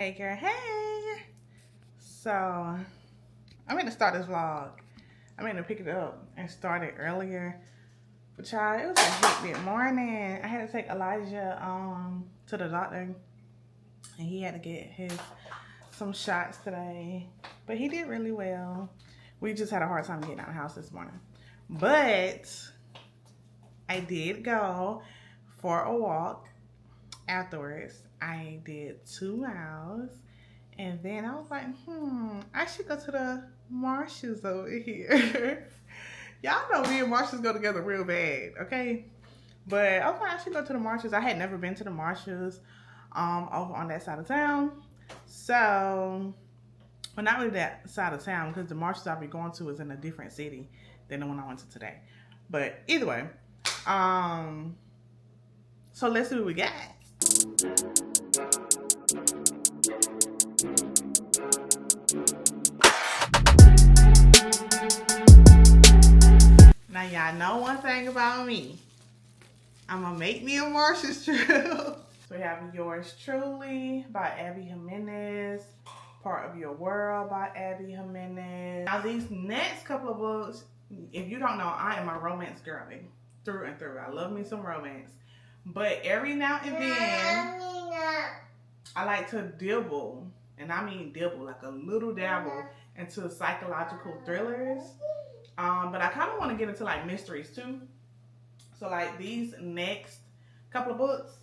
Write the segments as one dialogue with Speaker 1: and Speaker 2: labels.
Speaker 1: Hey girl, hey! So, I'm going to start this vlog. I'm going to pick it up and start it earlier. But child, it was a hectic morning. I had to take Elijah to the doctor. And he had to get some shots today. But he did really well. We just had a hard time getting out of the house this morning. But I did go for a walk afterwards. I did 2 miles. And then I was like, I should go to the Marshalls over here. Y'all know me and Marshalls go together real bad, okay? But I was like, I should go to the Marshalls. I had never been to the Marshalls over on that side of town. So, well, not really that side of town, because the Marshalls I'll be going to is in a different city than the one I went to today. But either way, so let's see what we got. Now y'all know one thing about me. I'm gonna make me a Marshalls trip. So we have Yours Truly by Abby Jimenez. Part of Your World by Abby Jimenez. Now these next couple of books, if you don't know, I am a romance girly through and through. I love me some romance. But every now and then, I like to dibble, and I mean dibble, like a little dabble into psychological thrillers. But I kind of want to get into like mysteries too. So like these next couple of books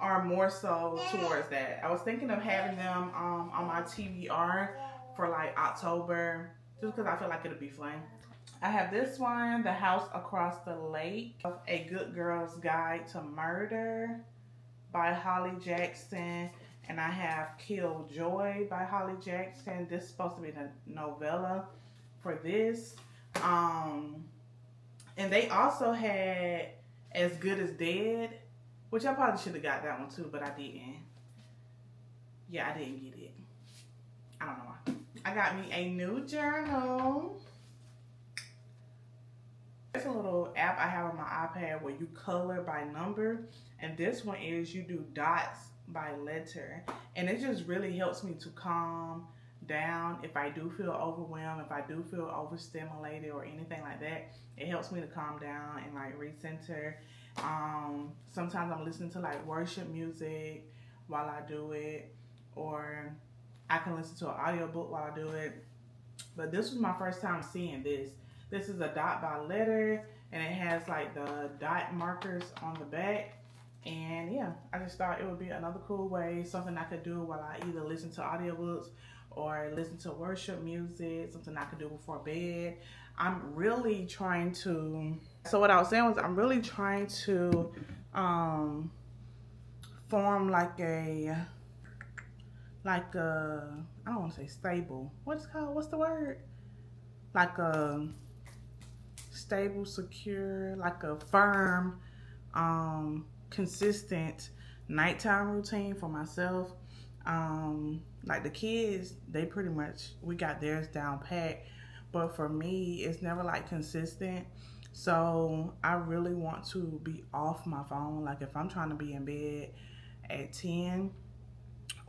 Speaker 1: are more so towards that. I was thinking of having them on my TBR for like October, just because I feel like it'll be fun. I have this one, The House Across the Lake, A Good Girl's Guide to Murder by Holly Jackson. And I have Kill Joy by Holly Jackson. This is supposed to be the novella for this. And they also had As Good as Dead, which I probably should have got that one too, but I didn't. Yeah, I didn't get it. I don't know why. I got me a new journal. There's a little app I have on my iPad where you color by number, and this one is you do dots by letter, and it just really helps me to calm down if I do feel overwhelmed, if I do feel overstimulated or anything like that. It helps me to calm down and like recenter. Sometimes I'm listening to like worship music while I do it, or I can listen to an audiobook while I do it. But this was my first time seeing this. This is a dot by letter, and it has like the dot markers on the back. And yeah, I just thought it would be another cool way, something I could do while I either listen to audiobooks or listen to worship music, something I could do before bed. I'm really trying to, so what I was saying was I'm really trying to form like a, I don't want to say stable. What's it called? What's the word? Like a stable, secure, like a firm, consistent nighttime routine for myself. Like the kids, they pretty much, we got theirs down pat, but for me, it's never like consistent. So I really want to be off my phone. Like if I'm trying to be in bed at 10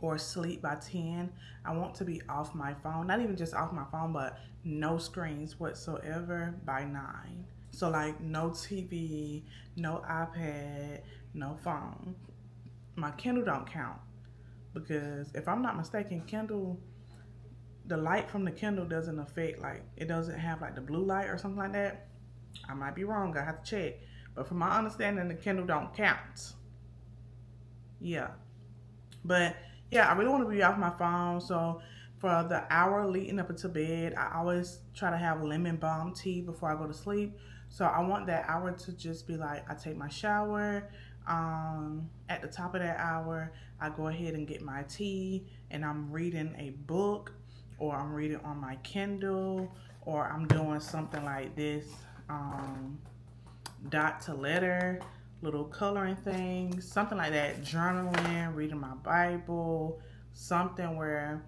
Speaker 1: or sleep by 10, I want to be off my phone. Not even just off my phone, but no screens whatsoever by 9. So like no TV, no iPad, no phone. My Kindle don't count, because if I'm not mistaken, Kindle, the light from the Kindle doesn't affect, like it doesn't have like the blue light or something like that. I might be wrong, I have to check. But from my understanding, the Kindle don't count. Yeah. But yeah, I really want to be off my phone. So for the hour leading up into bed, I always try to have lemon balm tea before I go to sleep. So I want that hour to just be like, I take my shower. At the top of that hour, I go ahead and get my tea, and I'm reading a book, or I'm reading on my Kindle, or I'm doing something like this, dot to letter, little coloring things, something like that, journaling, reading my Bible, something where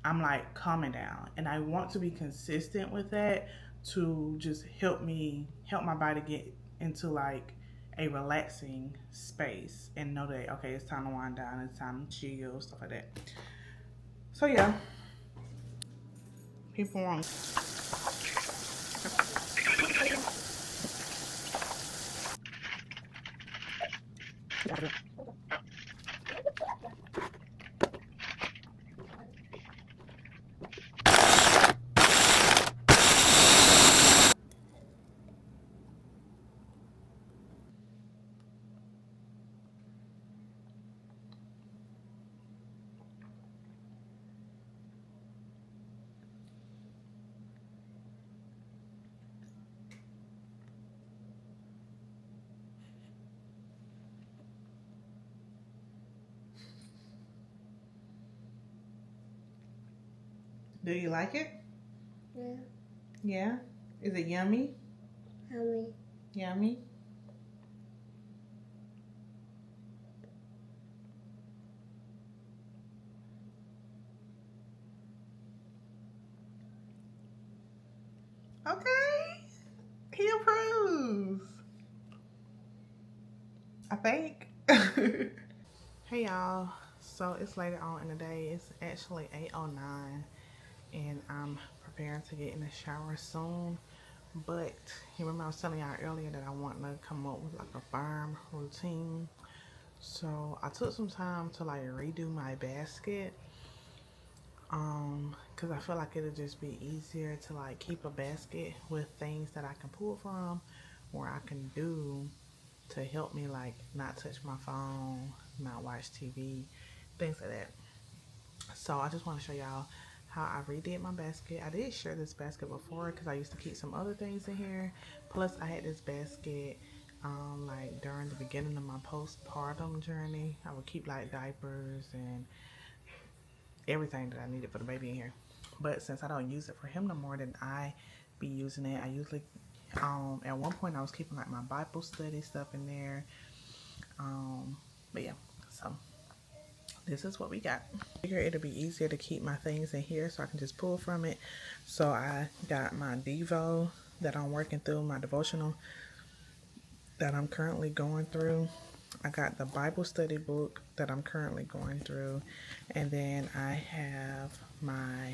Speaker 1: I'm like calming down. And I want to be consistent with that to just help my body get into like a relaxing space and know that, okay, it's time to wind down, it's time to chill, stuff like that. So yeah, people want. Do you like it?
Speaker 2: Yeah.
Speaker 1: Yeah. Is it yummy?
Speaker 2: Yummy.
Speaker 1: Yummy. Okay. He approves. I think. Hey y'all. So it's later on in the day. It's actually 8:09 and I'm preparing to get in the shower soon. But you remember I was telling y'all earlier that I want to come up with like a firm routine. So I took some time to like redo my basket. Cause I feel like it'll just be easier to like keep a basket with things that I can pull from or I can do to help me like not touch my phone, not watch TV, things like that. So I just want to show y'all how I redid my basket. I did share this basket before because I used to keep some other things in here. Plus I had this basket like during the beginning of my postpartum journey. I would keep like diapers and everything that I needed for the baby in here. But since I don't use it for him no more, then I be using it. I usually at one point I was keeping like my Bible study stuff in there. But yeah, so this is what we got. I figure it'll be easier to keep my things in here so I can just pull from it. So I got my Devo that I'm working through, my devotional that I'm currently going through. I got the Bible study book that I'm currently going through. And then I have my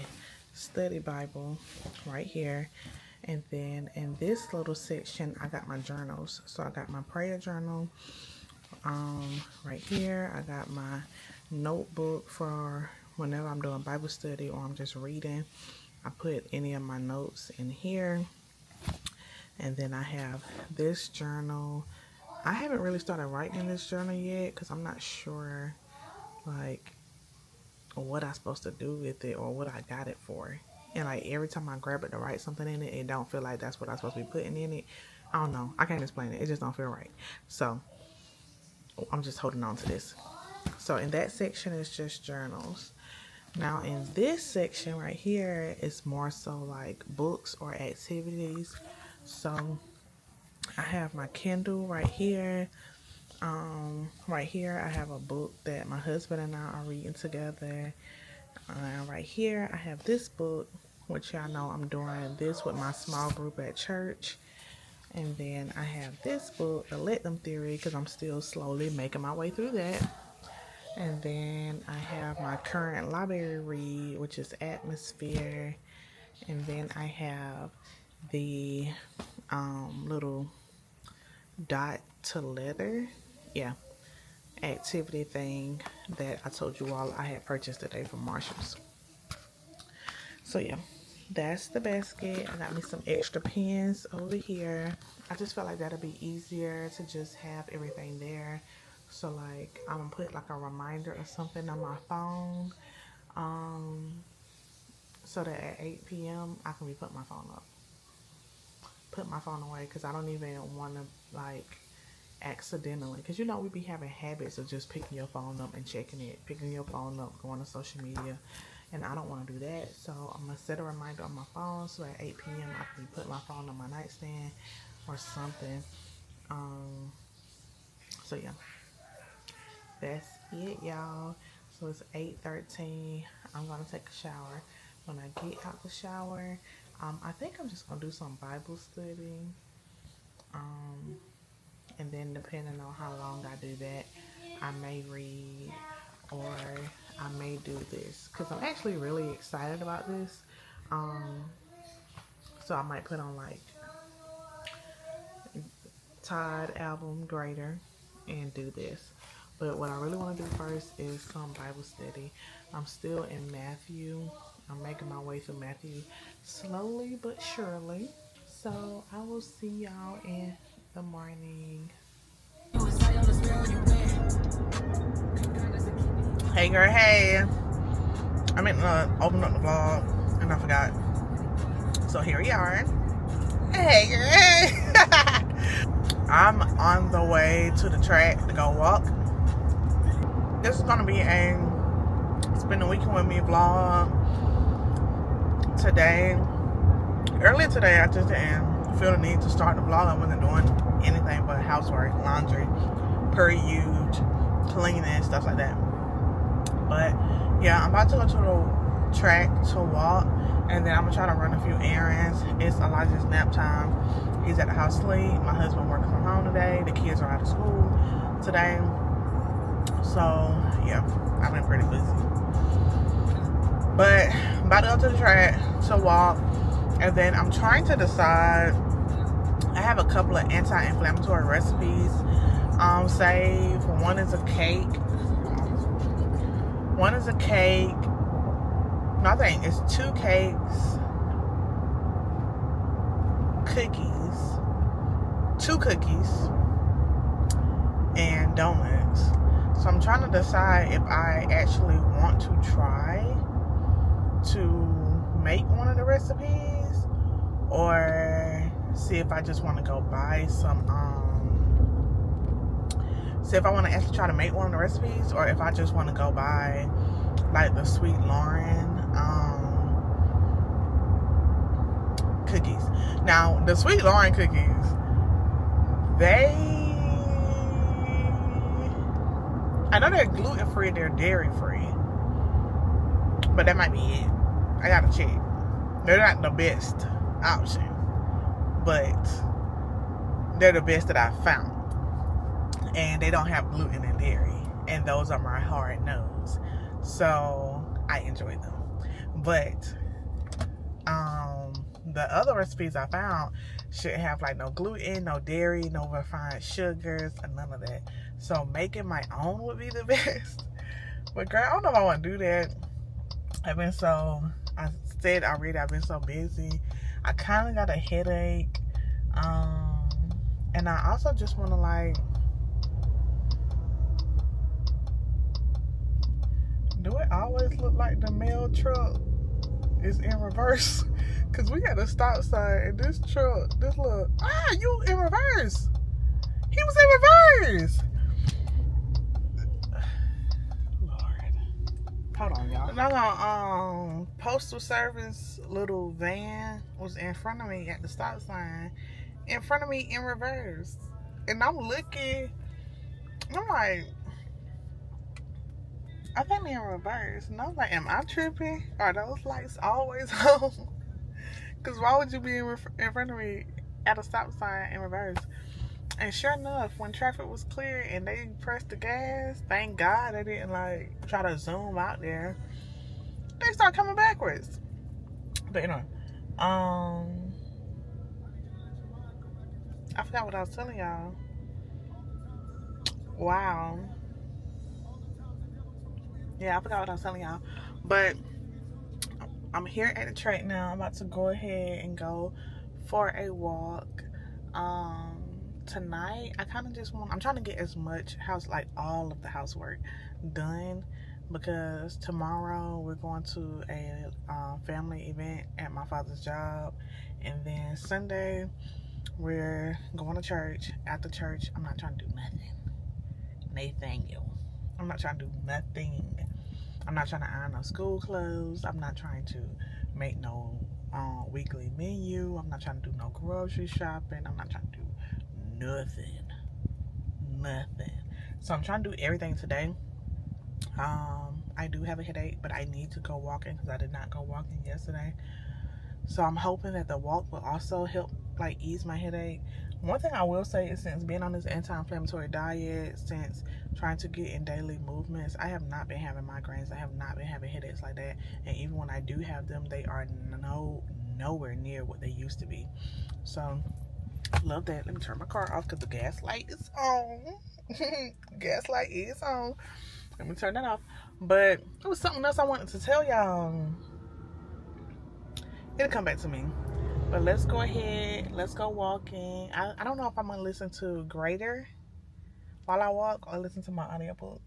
Speaker 1: study Bible right here. And then in this little section, I got my journals. So I got my prayer journal right here. I got my notebook for whenever I'm doing Bible study or I'm just reading. I put any of my notes in here. And then I have this journal. I haven't really started writing in this journal yet because I'm not sure like what I'm supposed to do with it or what I got it for. And like every time I grab it to write something in it, it don't feel like that's what I'm supposed to be putting in it. I don't know. I can't explain it. It just don't feel right. So I'm just holding on to this. So in that section is just journals. Now in this section right here is more so like books or activities. So I have my Kindle right here. Right here I have a book that my husband and I are reading together. Right here I have this book, which y'all know I'm doing this with my small group at church. And then I have this book, The Let Them Theory, because I'm still slowly making my way through that. And then I have my current library read, which is Atmosphere. And then I have the little dot to letter, yeah, activity thing that I told you all I had purchased today from Marshall's. So yeah, that's the basket. I got me some extra pens over here. I just felt like that'll be easier to just have everything there. So like I'm gonna put like a reminder or something on my phone, so that at 8 p.m. I can be putting my phone up, put my phone away, because I don't even want to like accidentally, because you know we be having habits of just picking your phone up and checking it, picking your phone up, going to social media, and I don't want to do that. So I'm gonna set a reminder on my phone so at 8 p.m. I can be putting my phone on my nightstand or something. So yeah, that's it, y'all. So it's 8:13. I'm gonna take a shower. When I get out the shower, I think I'm just gonna do some Bible study. And then depending on how long I do that, I may read or I may do this because I'm actually really excited about this. So I might put on like Todd album Greater and do this. But what I really want to do first is some Bible study. I'm still in Matthew. I'm making my way through Matthew slowly but surely. So I will see y'all in the morning. Hey girl, hey. I meant to open up the vlog and I forgot. So here we are. Hey girl, hey. I'm on the way to the track to go walk. This is gonna be a spend the weekend with me vlog today. Earlier today, I just didn't feel the need to start the vlog. I wasn't doing anything but housework, laundry, per usual, cleaning, stuff like that. But yeah, I'm about to go to the track to walk, and then I'm gonna try to run a few errands. It's Elijah's nap time. He's at the house asleep. My husband working from home today. The kids are out of school today. So yeah, I've been pretty busy. But I'm about to go to the track to walk, and then I'm trying to decide. I have a couple of anti-inflammatory recipes saved. One is a cake. No, I think it's 2 cakes, cookies, 2 cookies, and donuts. So I'm trying to decide if I actually want to try to make one of the recipes, or see if I just want to go buy some, see if I want to actually try to make one of the recipes, or if I just want to go buy like the Sweet Lauren cookies. Now the Sweet Lauren cookies, I know they're gluten free, they're dairy free, but that might be it. I gotta check. They're not the best option, but they're the best that I found, and they don't have gluten and dairy, and those are my hard no's, so I enjoy them. But the other recipes I found should have like no gluten, no dairy, no refined sugars, and none of that. So making my own would be the best. But girl, I don't know if I want to do that. I've been so busy. I kind of got a headache. And I also just want to like, do it always look like the mail truck is in reverse? Because we got a stop sign, and this truck, you in reverse. He was in reverse. Lord. Hold on, y'all. No, postal service little van was in front of me at the stop sign. In front of me in reverse. And I'm looking, I'm like, I think they're in reverse. And I was like, am I tripping? Are those lights always on? Because why would you be in front of me at a stop sign in reverse? And sure enough, when traffic was clear and they pressed the gas, thank God they didn't like try to zoom out there. They start coming backwards. But anyway, I forgot what I was telling y'all. Wow. Yeah, I forgot what I was telling y'all. But I'm here at the track now. I'm about to go ahead and go for a walk. Tonight, I kind of just I'm trying to get as much all of the housework done, because tomorrow we're going to a family event at my father's job, and then Sunday we're going to church. After church, I'm not trying to do nothing. Nathaniel, I'm not trying to do nothing. I'm not trying to iron no school clothes. I'm not trying to make no weekly menu. I'm not trying to do no grocery shopping. I'm not trying to do nothing. So I'm trying to do everything today. I do have a headache, but I need to go walking because I did not go walking yesterday. So I'm hoping that the walk will also help ease my headache. One thing I will say is, since being on this anti-inflammatory diet since trying to get in daily movements. I have not been having migraines. I have not been having headaches like that. And even when I do have them, they are nowhere near what they used to be. So love that. Let me turn my car off because the gas light is on. Gas light is on. Let me turn that off. But it was something else I wanted to tell y'all. It'll come back to me. But let's go ahead. Let's go walking. I don't know if I'm going to listen to Greater while I walk or listen to my audiobook.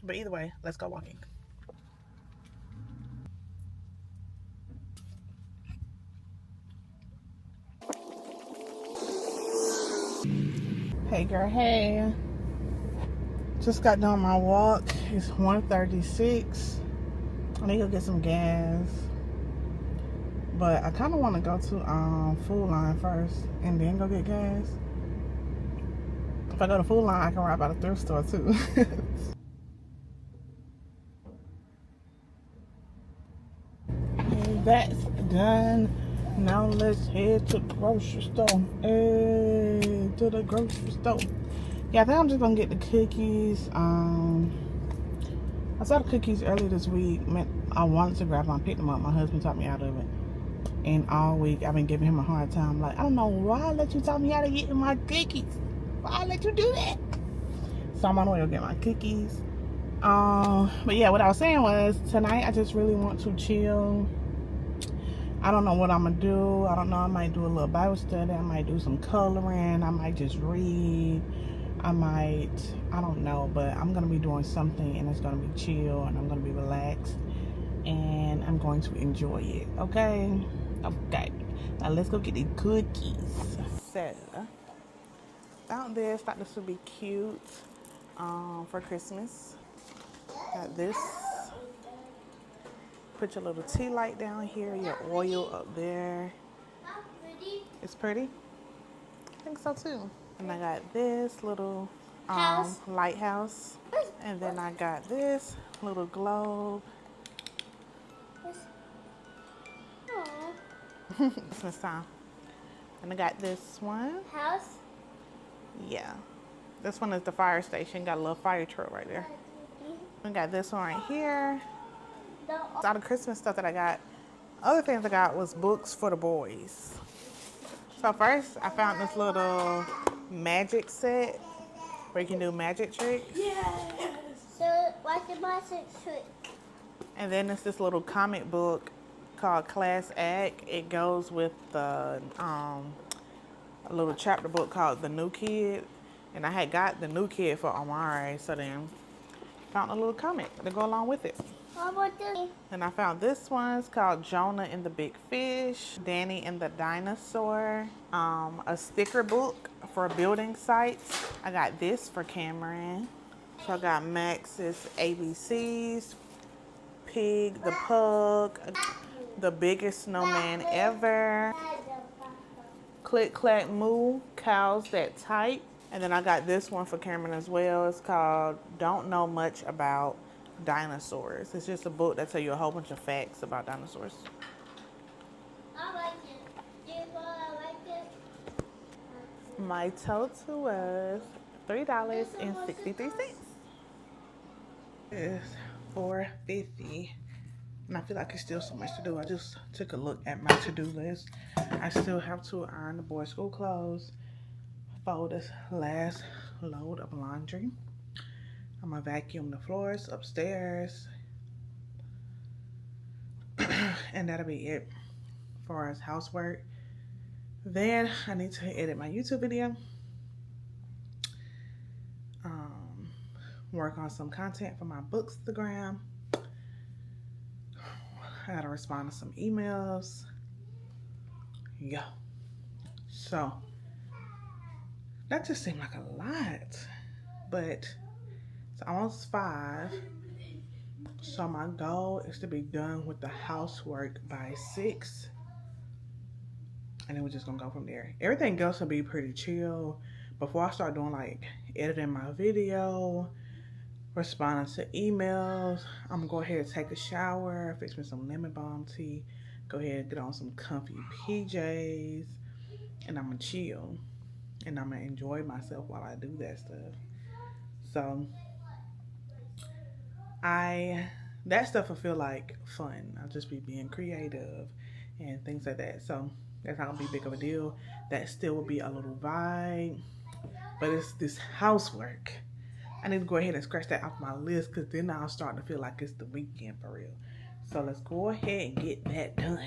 Speaker 1: But either way, let's go walking. Hey girl, hey. Just got done my walk. It's 1:36. I need to go get some gas. But I kind of want to go to Food Line first and then go get gas. If I go to Food Line, I can ride by the thrift store too. That's done. Now let's head to the grocery store. Hey, to the grocery store. Yeah, I think I'm just gonna get the cookies. I saw the cookies earlier this week. I wanted to grab them, pick them up. My husband talked me out of it. And all week I've been giving him a hard time. Like, I don't know why I let you talk me out of getting my cookies. Why I let you do that? So I'm on the way to get my cookies. But yeah, what I was saying was tonight I just really want to chill. I don't know what I'm gonna do. I don't know. I might do a little Bible study. I might do some coloring. I might just read. I don't know, but I'm gonna be doing something and it's gonna be chill and I'm gonna be relaxed and I'm going to enjoy it. Okay. Now let's go get the cookies. So found this. Thought this would be cute for Christmas. Got this. Put your little tea light down here, your oil up there. It's pretty? I think so too. And I got this little lighthouse. And then I got this little globe. Christmas time. And I got this one.
Speaker 2: House?
Speaker 1: Yeah. This one is the fire station. Got a little fire truck right there. I got this one right here. All the Christmas stuff that I got. Other things I got was books for the boys. So first I found this little magic set where you can do magic tricks.
Speaker 2: Yes. So what's the magic trick?
Speaker 1: And then it's this little comic book called Class Act. It goes with the a little chapter book called The New Kid. And I had got The New Kid for Omari, so then found a little comic to go along with it.
Speaker 2: What about this?
Speaker 1: And I found this one. It's called Jonah and the Big Fish, Danny and the Dinosaur, a sticker book for building sites. I got this for Cameron. So I got Max's ABCs, Pig the Pug, The Biggest Snowman Ever, Click Clack Moo, Cows That Type. And then I got this one for Cameron as well. It's called Don't Know Much About Dinosaurs. It's just a book that tells you a whole bunch of facts about dinosaurs.
Speaker 2: I like it. Do you know I like it?
Speaker 1: My total was $3.63. It's $4.50. And I feel like it's still so much to do. I just took a look at my to-do list. I still have to iron the boys' school clothes, fold this last load of laundry. I'm gonna vacuum the floors upstairs. And that'll be it for as housework. Then I need to edit my YouTube video. Work on some content for my Bookstagram. I gotta respond to some emails. Yeah. So that just seemed like a lot. But it's almost 5. So my goal is to be done with the housework by 6. And then we're just gonna go from there. Everything else will be pretty chill. Before I start doing like editing my video, responding to emails, I'm gonna go ahead and take a shower, fix me some lemon balm tea, go ahead and get on some comfy PJs, and I'm gonna chill. And I'm gonna enjoy myself while I do that stuff. So That stuff will feel like fun. I'll just be being creative and things like that. So that's not gonna be big of a deal. That still will be a little vibe. But it's this housework. I need to go ahead and scratch that off my list because then I'll start to feel like it's the weekend for real. So let's go ahead and get that done.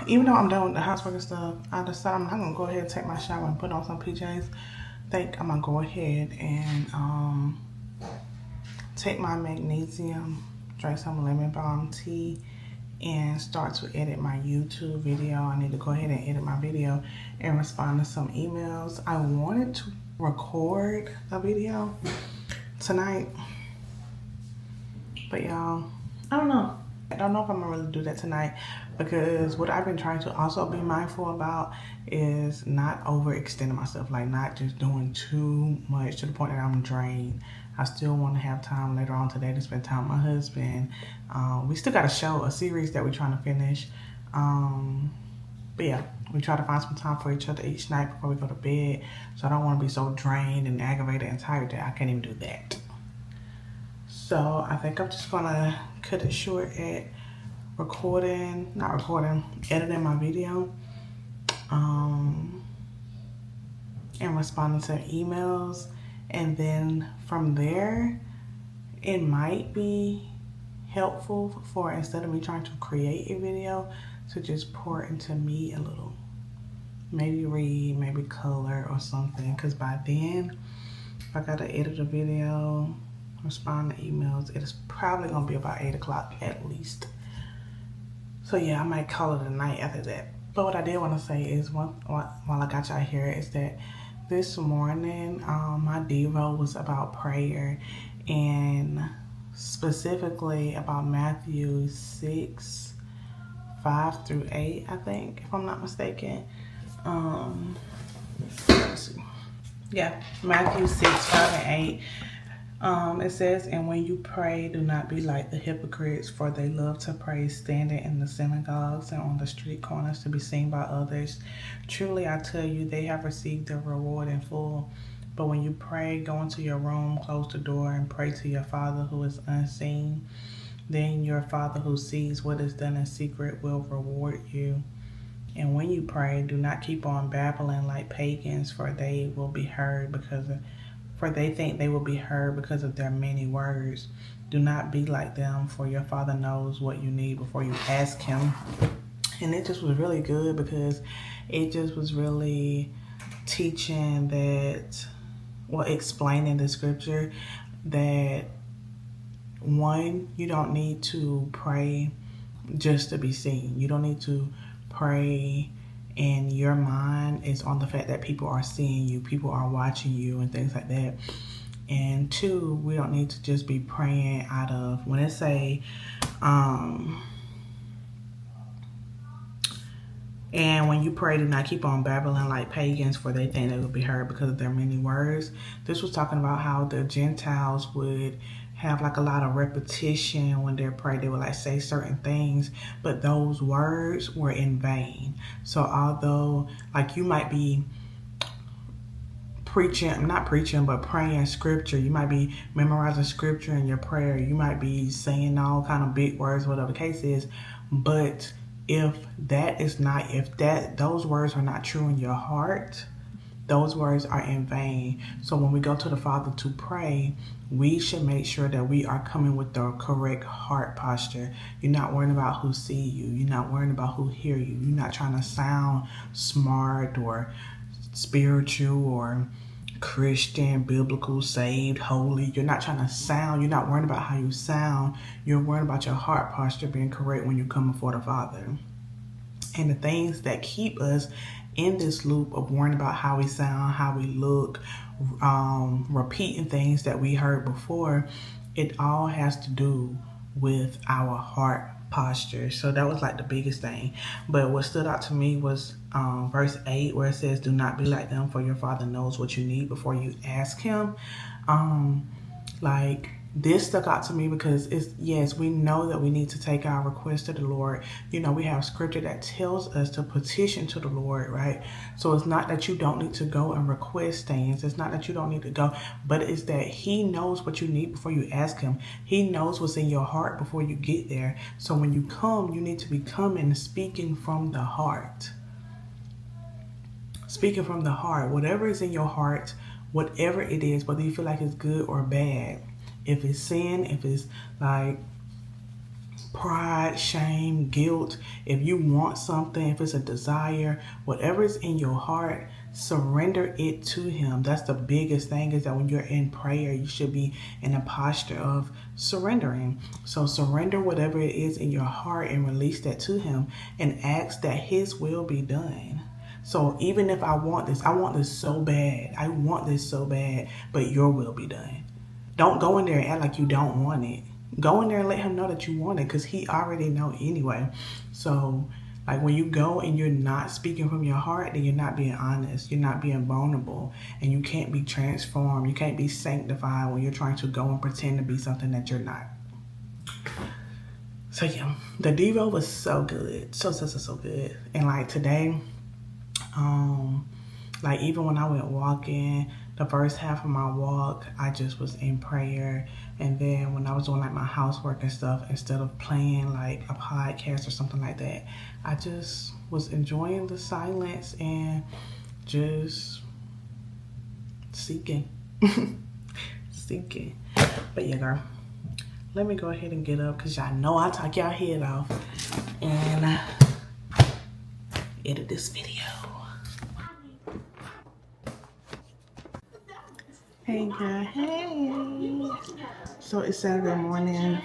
Speaker 1: Even though I'm done with the housework and stuff, I decided I'm not gonna go ahead and take my shower and put on some PJs. I think I'm gonna go ahead and take my magnesium, drink some lemon balm tea, and start to edit my YouTube video. I need to go ahead and edit my video and respond to some emails. I wanted to record a video tonight, but y'all, I don't know. I don't know if I'm gonna really do that tonight because what I've been trying to also be mindful about is not overextending myself, like not just doing too much to the point that I'm drained. I still want to have time later on today to spend time with my husband. We still got a series that we're trying to finish. But yeah, we try to find some time for each other each night before we go to bed. So I don't want to be so drained and aggravated and tired that I can't even do that. So I think I'm just gonna cut it short at editing my video, and responding to emails. And then from there, it might be helpful for, instead of me trying to create a video, to just pour into me a little. Maybe read, maybe color or something. Because by then, if I gotta edit a video, respond to emails, it's probably gonna be about 8 o'clock at least. So yeah, I might call it a night after that. But what I did want to say is, while I got y'all here, is that this morning my Devo was about prayer, and specifically about Matthew 6, 5 through 8, I think, if I'm not mistaken. Let's see. Yeah, Matthew 6, 5, and 8. It says, "And when you pray, do not be like the hypocrites, for they love to pray standing in the synagogues and on the street corners to be seen by others. Truly, I tell you, they have received their reward in full. But when you pray, go into your room, close the door, and pray to your Father who is unseen. Then your Father who sees what is done in secret will reward you. And when you pray, do not keep on babbling like pagans, for they think they will be heard because of their many words. Do not be like them, for your Father knows what you need before you ask him." And it just was really good because it just was really teaching that, well, explaining the scripture that, one, you don't need to pray just to be seen. You don't need to pray and your mind is on the fact that people are seeing you, people are watching you, and things like that. And two, we don't need to just be praying out of, when it say, and when you pray, do not keep on babbling like pagans, for they think they will be heard because of their many words. This was talking about how the Gentiles would have like a lot of repetition when they pray. They would like say certain things, but those words were in vain. So although like you might be not preaching, but praying scripture, you might be memorizing scripture in your prayer, you might be saying all kind of big words, whatever the case is, but if those words are not true in your heart, those words are in vain. So when we go to the Father to pray, we should make sure that we are coming with the correct heart posture. You're not worrying about who see you. You're not worrying about who hear you. You're not trying to sound smart or spiritual or Christian, biblical, saved, holy. You're not worrying about how you sound. You're worrying about your heart posture being correct when you come before the Father. And the things that keep us in this loop of worrying about how we sound, how we look, repeating things that we heard before, it all has to do with our heart posture. So that was like the biggest thing. But what stood out to me was verse 8, where it says, "Do not be like them, for your Father knows what you need before you ask him." Like this stuck out to me because it's, yes, we know that we need to take our request to the Lord. You know, we have scripture that tells us to petition to the Lord, right? So it's not that you don't need to go and request things. It's not that you don't need to go, but it's that He knows what you need before you ask Him. He knows what's in your heart before you get there. So when you come, you need to be coming speaking from the heart. Speaking from the heart, whatever is in your heart, whatever it is, whether you feel like it's good or bad, if it's sin, if it's like pride, shame, guilt, if you want something, if it's a desire, whatever is in your heart, surrender it to Him. That's the biggest thing, is that when you're in prayer, you should be in a posture of surrendering. So surrender whatever it is in your heart and release that to Him and ask that His will be done. So even if I want this so bad, I want this so bad, but your will be done. Don't go in there and act like you don't want it. Go in there and let Him know that you want it, because He already know anyway. So like when you go and you're not speaking from your heart, then you're not being honest. You're not being vulnerable. And you can't be transformed. You can't be sanctified when you're trying to go and pretend to be something that you're not. So yeah, the Devo was so good. So good. And like today, like even when I went walking, the first half of my walk, I just was in prayer. And then when I was doing like my housework and stuff, instead of playing like a podcast or something like that, I just was enjoying the silence and just seeking. Seeking. But yeah, girl, let me go ahead and get up, because y'all know I talk y'all head off and edit this video. Hey girl, hey. So it's Saturday morning.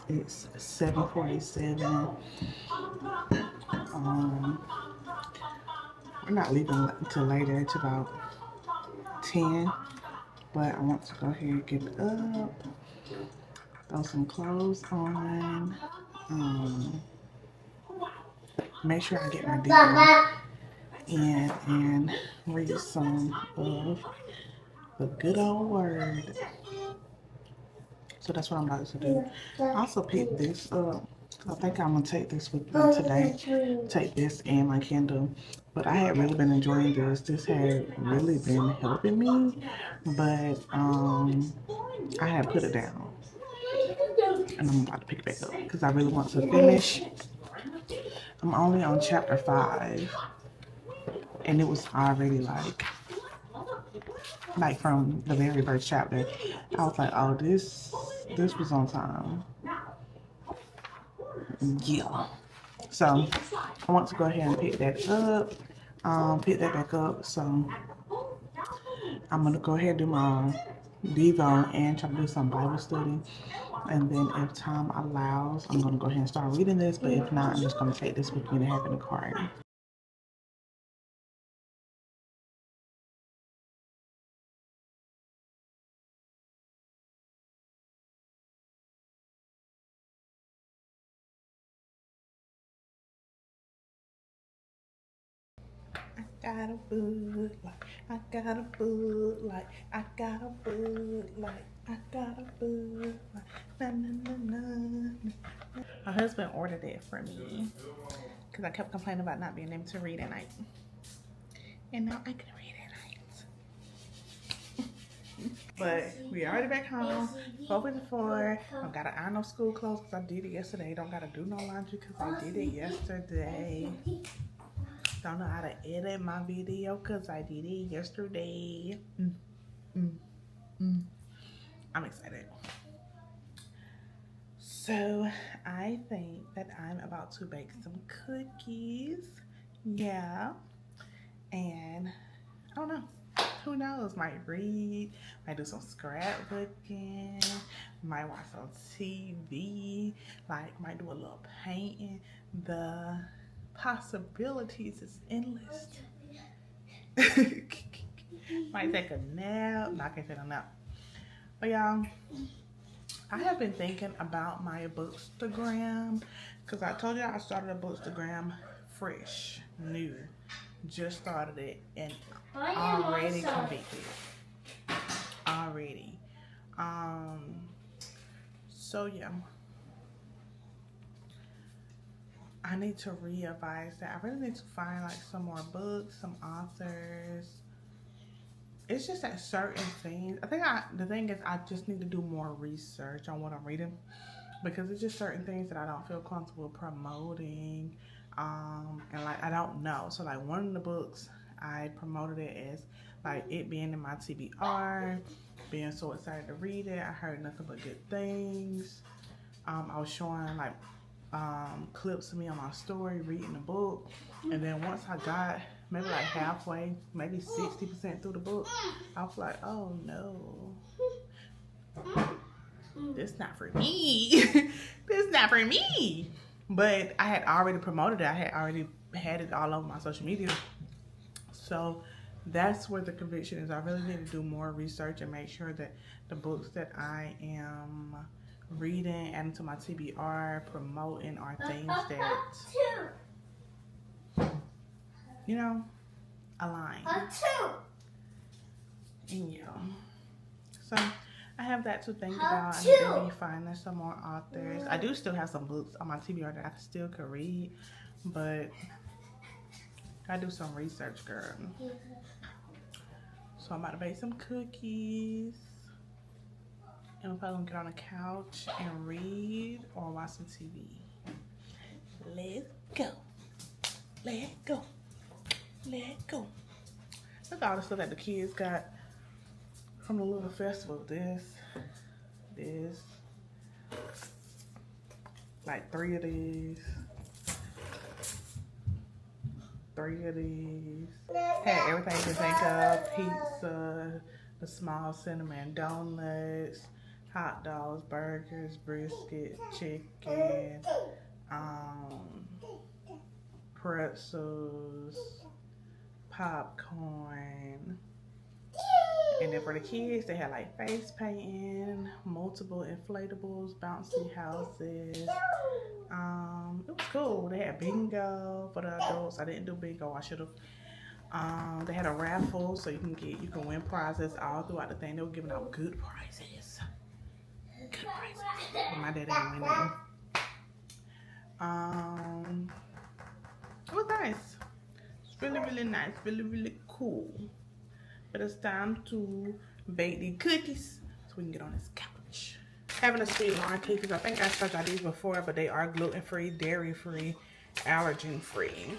Speaker 1: It's 7:47. We're not leaving until later. It's about 10. But I want to go ahead and get up, throw some clothes on, make sure I get my deal in, and read some of the good old word. So that's what I'm about to do. I also picked this up. I think I'm gonna take this with me today. Take this and my Kindle. But I had really been enjoying this. This had really been helping me. But I had put it down. And I'm about to pick it back up because I really want to finish. I'm only on chapter 5. And it was already like from the very first chapter, I was like, oh, this was on time. Yeah. So I want to go ahead and pick that up. Pick that back up. So I'm gonna go ahead and do my Devo and try to do some Bible study. And then if time allows, I'm gonna go ahead and start reading this. But if not, I'm just gonna take this with me to have in the car. Got a Bud Light. I got a Bud Light. I got a Bud Light. I got a Bud Light. Na, na, na, na, na. My husband ordered it for me because I kept complaining about not being able to read at night. And now I can read at night. But we already back home. 4:54. I gotta iron no school clothes because I did it yesterday. Don't gotta do no laundry because I did it yesterday. Don't know how to edit my video because I did it yesterday. I'm excited. So I think that I'm about to bake some cookies. Yeah. And I don't know. Who knows? Might read, might do some scrapbooking, might watch some TV, like might do a little painting. The possibilities is endless. Might take a nap. No, I can't take a nap. But y'all, I have been thinking about my Bookstagram, because I told you I started a Bookstagram fresh, new. Just started it and already convicted. Already. So yeah, I need to readvise that. I really need to find like some more books, some authors. It's just that certain things. The thing is I just need to do more research on what I'm reading because it's just certain things that I don't feel comfortable promoting. And like I don't know. So like one of the books I promoted it as like it being in my TBR, being so excited to read it. I heard nothing but good things. I was showing like clips of me on my story reading the book, and then once I got maybe like halfway, maybe 60% through the book, I was like, oh no, this not for me. This not for me. But I had already promoted it. I had already had it all over my social media. So that's where the conviction is. I really need to do more research and make sure that the books that I am reading, adding to my TBR, promoting are things that, you know, align. And yeah. So I have that to think about. I need to be finding some more authors. I do still have some books on my TBR that I still could read, but I do some research, girl. So I'm about to bake some cookies. And we're probably gonna get on the couch and read or watch some TV. Let's go. Let's go. Let's go. Look at all the stuff that the kids got from the little festival. This, like 3 of these. 3 of these. Had everything you can think of. Pizza, the small cinnamon donuts, hot dogs, burgers, brisket, chicken, pretzels, popcorn. And then for the kids, they had like face painting, multiple inflatables, bouncy houses. It was cool. They had bingo for the adults. I didn't do bingo. I should have. They had a raffle, so you can win prizes all throughout the thing. They were giving out good prizes. Good prizes. But my dad didn't win it. It was nice. It's really, really nice. Really, really cool. But it's time to bake the cookies so we can get on this couch. Having a sweet lime cookies. I think I showed y'all these before, but they are gluten-free, dairy-free, allergen-free.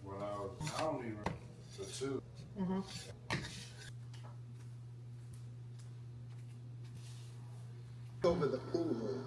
Speaker 3: Well, I don't even the two.
Speaker 1: Over the pool.